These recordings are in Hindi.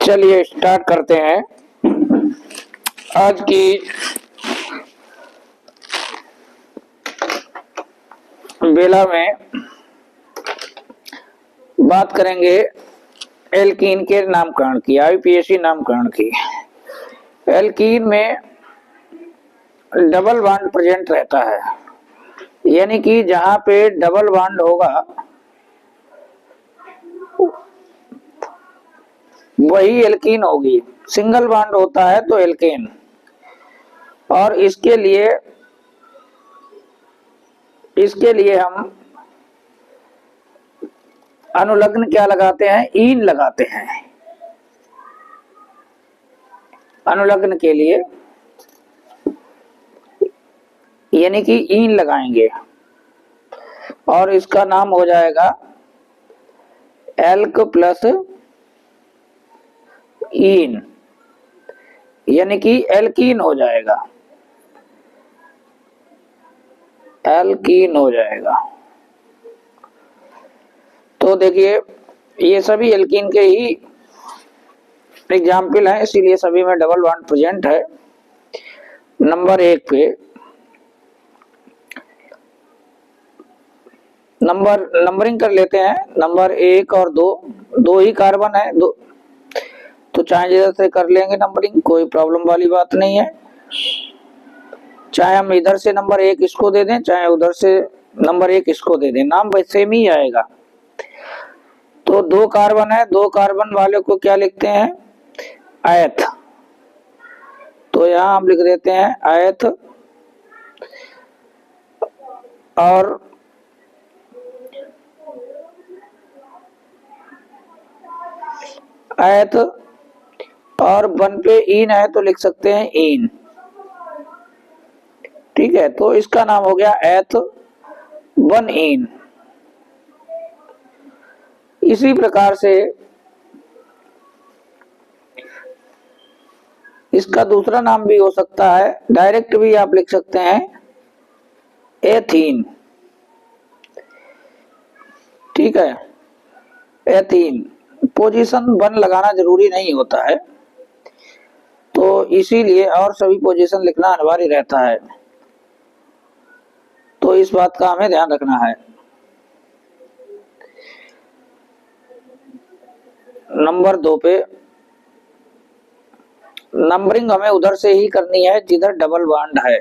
चलिए स्टार्ट करते हैं। आज की बेला में बात करेंगे एल्कीन के नामकरण की, आईयूपीएसी नामकरण की। एल्कीन में डबल बॉन्ड प्रेजेंट रहता है, यानी कि जहां पे डबल बॉन्ड होगा वही एल्कीन होगी। सिंगल बॉन्ड होता है तो एल्केन। और इसके लिए हम अनुलग्न क्या लगाते हैं? ईन लगाते हैं। अनुलग्न के लिए यानी कि ईन लगाएंगे और इसका नाम हो जाएगा एल्क प्लस ईन, यानी कि एल्कीन हो जाएगा। एल्कीन हो जाएगा। तो देखिए ये सभी एल्कीन के ही एग्जाम्पल हैं, इसीलिए सभी में डबल बॉन्ड प्रेजेंट है। नंबर 1 पे नंबरिंग कर लेते हैं। नंबर 1 और 2 ही कार्बन है, तो चाहे इधर से कर लेंगे नंबरिंग, कोई प्रॉब्लम वाली बात नहीं है। चाहे हम इधर से नंबर 1 इसको दे दें, चाहे उधर से नंबर 1 इसको दे दें, नाम बस सेम ही आएगा। तो 2 कार्बन है, 2 कार्बन वाले को क्या लिखते हैं? आयत। तो यहां हम लिख देते हैं आयत। और आयत और 1 पे ईन है तो लिख सकते हैं ईन। ठीक है, तो इसका नाम हो गया आयत 1 ईन। इसी प्रकार से इसका दूसरा नाम भी हो सकता है, डायरेक्ट भी आप लिख सकते हैं एथीन। ठीक है, एथीन। पोजीशन 1 लगाना जरूरी नहीं होता है, तो इसीलिए और सभी पोजीशन लिखना अनिवार्य रहता है, तो इस बात का हमें ध्यान रखना है। नंबर 2 पे नंबरिंग हमें उधर से ही करनी है जिधर डबल बॉन्ड है,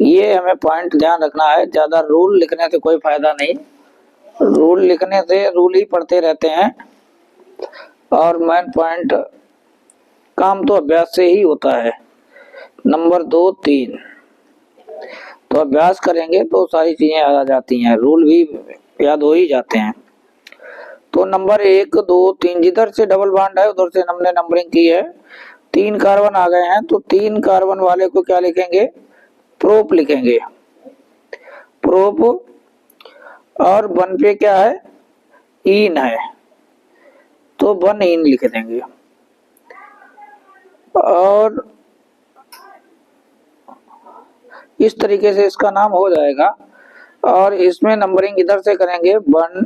ये हमें पॉइंट ध्यान रखना है। ज्यादा रूल लिखने से कोई फायदा नहीं, रूल लिखने से रूल ही पढ़ते रहते हैं और मेन पॉइंट काम तो अभ्यास से ही होता है। नंबर 2, 3 तो अभ्यास करेंगे तो सारी चीजें याद आ जाती हैं, रूल भी याद हो ही जाते हैं। तो नंबर 1, 2, 3 जिधर से डबल बॉन्ड है उधर से हमने नंबरिंग की है। 3 कार्बन आ गए हैं तो 3 कार्बन वाले को क्या लिखेंगे? प्रोप लिखेंगे, प्रोप। और 1 पे क्या है? ईन है, तो 1 ईन लिख देंगे। और इस तरीके से इसका नाम हो जाएगा। और इसमें नंबरिंग इधर से करेंगे 1,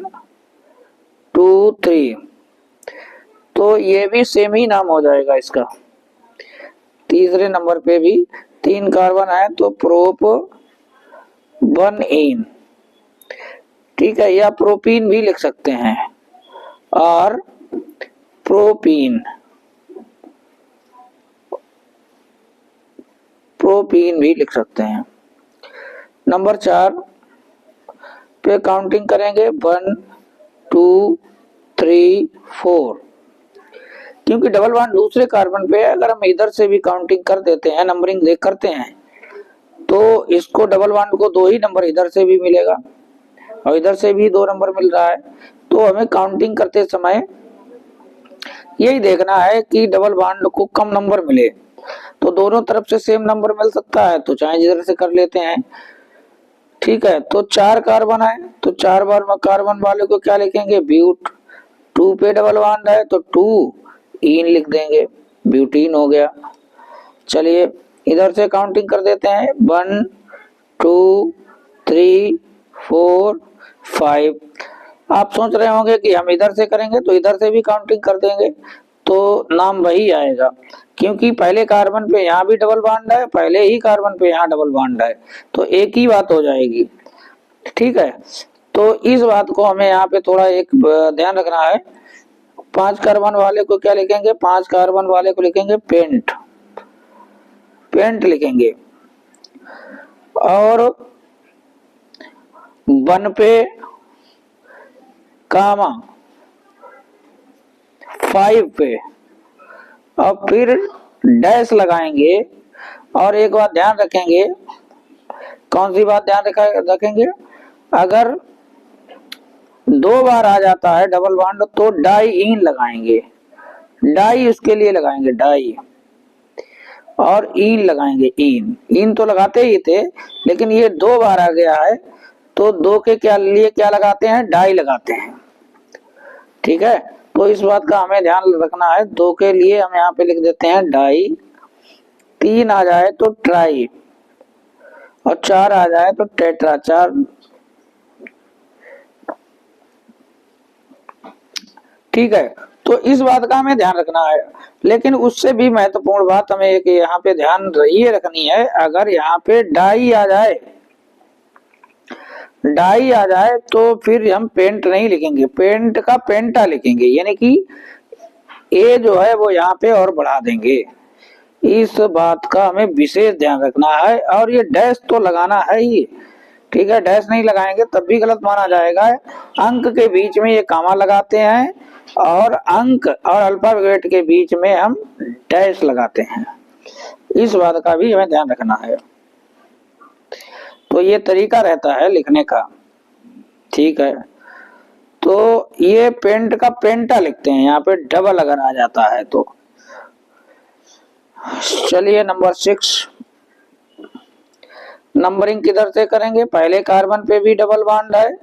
2, 3, तो ये भी सेम ही नाम हो जाएगा इसका। तीसरे नंबर पे भी 3 कार्बन है तो प्रोप 1 ईन। ठीक है, या प्रोपीन भी लिख सकते हैं और प्रोपीन भी लिख सकते हैं। नंबर 4 पे काउंटिंग करेंगे 1, 2, 3, 4, क्योंकि डबल बॉन्ड दूसरे कार्बन पे है। अगर हम इधर से भी काउंटिंग कर देते हैं, नंबरिंग देख करते हैं, तो इसको डबल बॉन्ड को 2 ही नंबर इधर से भी मिलेगा और इधर से भी 2 नंबर मिल रहा है। तो हमें काउंटिंग करते समय यही देखना है कि डबल बॉन्ड को कम नंबर मिले। तो दोनों तरफ से सेम नंबर मिल सकता है तो चाहे जिधर से कर लेते हैं। ठीक है, तो 4 कार्बन है तो 4 बार कार्बन वाले को क्या लिखेंगे? ब्यूट। 2 पे डबल बॉन्ड है तो 2 ईन लिख देंगे, ब्यूटीन हो गया। चलिए इधर से काउंटिंग कर देते हैं 1, 2, 3, 4, 5। आप सोच रहे होंगे कि हम इधर से करेंगे तो इधर से भी काउंटिंग कर देंगे, तो नाम वही आएगा, क्योंकि पहले कार्बन पे यहाँ भी डबल बॉन्ड है, पहले ही कार्बन पे यहाँ डबल बॉन्ड है, तो एक ही बात हो जाएगी। ठीक है, तो इस बात को हमें यहाँ पे थोड़ा एक ध्यान रखना है। 5 कार्बन वाले को क्या लिखेंगे? 5 कार्बन वाले को लिखेंगे पेंट, पेंट लिखेंगे। और 1 पे कामा 5 पे और फिर डैश लगाएंगे। और एक बात ध्यान रखेंगे, कौन सी बात ध्यान रखेंगे? अगर 2 बार आ जाता है डबल बॉन्ड तो डाई इन लगाएंगे, डाई उसके लिए लगाएंगे, डाई और इन लगाएंगे। इन तो लगाते ही थे, लेकिन ये 2 बार आ गया है तो 2 के क्या लिए क्या लगाते हैं? डाई लगाते हैं। ठीक है, तो इस बात का हमें ध्यान रखना है। 2 के लिए हम यहाँ पे लिख देते हैं डाई, 3 आ जाए तो ट्राई और 4 आ जाए तो टेट्रा, 4। ठीक है, तो इस बात का हमें ध्यान रखना है। लेकिन उससे भी महत्वपूर्ण बात हमें एक यहाँ पे ध्यान ये रखनी है, अगर यहाँ पे डाई आ जाए, डाई आ जाए तो फिर हम पेंट नहीं लिखेंगे, पेंट का पेंटा लिखेंगे, यानी कि ए जो है वो यहाँ पे और बढ़ा देंगे। इस बात का हमें विशेष ध्यान रखना है। और ये डैश तो लगाना है ही, ठीक है, डैश नहीं लगाएंगे तब भी गलत माना जाएगा। अंक के बीच में ये कामा लगाते हैं और अंक और अल्फाबेट के बीच में हम डैश लगाते हैं, इस बात का भी हमें ध्यान रखना है। तो ये तरीका रहता है लिखने का। ठीक है, तो ये पेंट का पेंटा लिखते हैं, यहाँ पे डबल अगर आ जाता है तो। चलिए नंबर 6, नंबरिंग किधर से करेंगे? पहले कार्बन पे भी डबल बॉन्ड है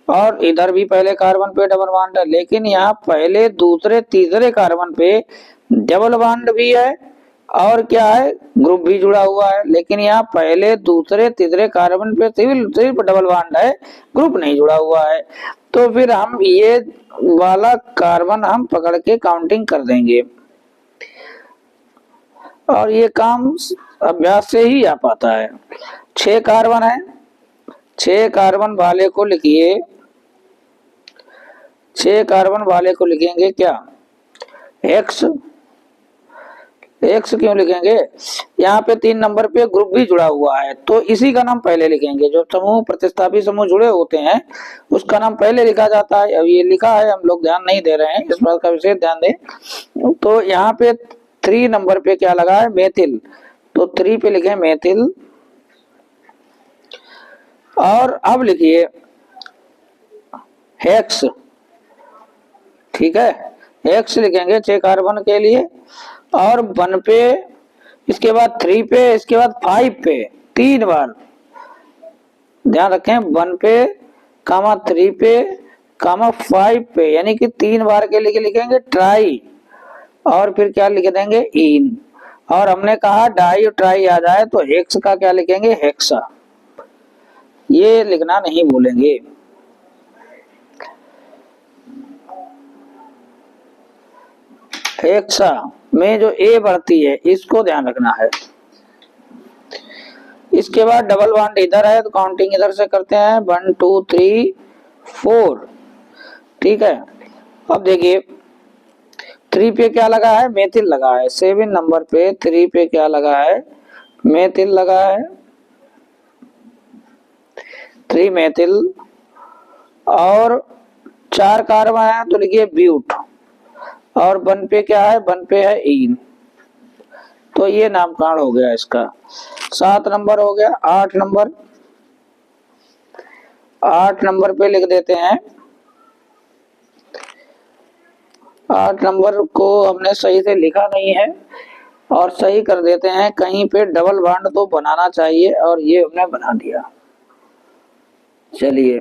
और इधर भी पहले कार्बन पे डबल बॉन्ड है, लेकिन यहाँ पहले दूसरे तीसरे कार्बन पे डबल बॉन्ड भी है और क्या है? ग्रुप भी जुड़ा हुआ है। लेकिन यहाँ पहले दूसरे तीसरे कार्बन पे सिर्फ डबल बॉन्ड है, ग्रुप नहीं जुड़ा हुआ है। तो फिर हम ये वाला कार्बन हम पकड़ के काउंटिंग कर देंगे और ये काम अभ्यास से ही आ पाता है। 6 कार्बन है, 6 कार्बन वाले को लिखिए, 6 कार्बन वाले को लिखेंगे क्या? एक्स। एक्स क्यों लिखेंगे? यहाँ पे 3 नंबर पे ग्रुप भी जुड़ा हुआ है, तो इसी का नाम पहले लिखेंगे। जो समूह प्रतिस्थापी समूह जुड़े होते हैं उसका नाम पहले लिखा जाता है। अब ये लिखा है, हम लोग ध्यान नहीं दे रहे हैं, इस बात का विशेष ध्यान दें। तो यहाँ पे 3 नंबर पे क्या लगा है? मेथिल, तो 3 पे लिखे मेथिल। और अब लिखिए हेक्स। ठीक है, हेक्स लिखेंगे 6 कार्बन के लिए। और 1 पे, इसके बाद 3 पे, इसके बाद 5 पे 3 बार ध्यान रखें। 1 पे कामा 3 पे कामा 5 पे, यानी कि 3 बार के लिए लिखेंगे ट्राई और फिर क्या लिख देंगे? इन। और हमने कहा डाई और ट्राई आ जाए तो हेक्स का क्या लिखेंगे? हेक्सा। ये लिखना नहीं भूलेंगे। हेक्सा में जो ए बढ़ती है इसको ध्यान रखना है। इसके बाद डबल बॉन्ड इधर है तो काउंटिंग इधर से करते हैं, 1 2 3 4। ठीक है, अब देखिए 3 पे क्या लगा है? मेथिल लगा है। 7 नंबर पे 3 पे क्या लगा है? मेथिल लगा है, 3 मेथिल। और 4 कार्बन है तो लिखिए ब्यूट। और 1 पे क्या है? 1 पे है इन। तो ये नामकरण हो गया इसका। 7 नंबर हो गया। 8 नंबर, 8 नंबर पे लिख देते हैं। 8 नंबर को हमने सही से लिखा नहीं है और सही कर देते हैं। कहीं पे डबल बॉन्ड तो बनाना चाहिए और ये हमने बना दिया। चलिए